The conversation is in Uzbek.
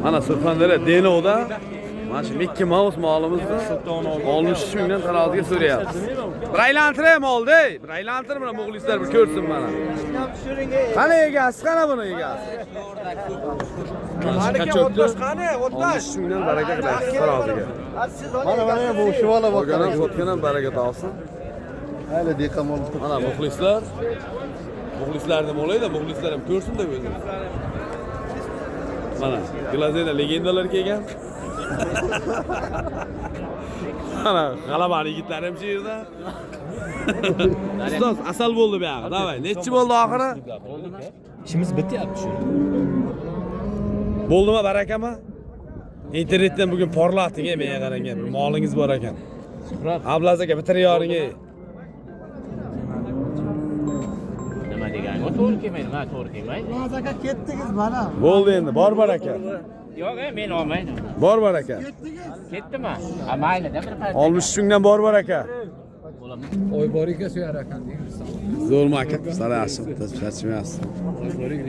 Mana Surxondaryo Denovda mana shu Mickey Mouse molimizni 60 mingdan taroziga so'rayapmiz. Bir aylantiray molni, bir aylantir mana muxlislar bir ko'rsin mana. Qani egasi, qani buni egasi? Qani o'tdosh qani, o'tdosh. 60 mingdan baraka qilaysiz taroziga. Mana bu shivola O'gana sotgan ham baraka topsin. Hali deqamol. Mana muxlislar. Muxlislar nima o'ylaydi? Muxlislar ham ko'rsin-da o'zi. Mana Glazeda legendalar kelgan. Mana g'alabali yigitlar ham shu yerda. Ustoz, asal bo'ldi bu yoqda. Davay, nechi bo'ldi oxiri? İşimiz bityapti shu. Bo'ldimi, barakami? Internetdan bugun porlating, menga qarang, bir molingiz bor ekan. Ablaz aka bitirib yoring. Nima degani? O to'g'ri kelmaydi, men to'g'ri kelmaydi. Aka ketdingiz mana. Bo'ldi endi, bor baraka. Yo'q, men olmayman. Bor baraka. Ketdimi? Ha, mayli-da bir payt. 60 mingdan bor baraka. Oy boriga suyar ekan deymiz. Zo'rmi aka? Sarashim, tashlashmayapsiz. Oy boriga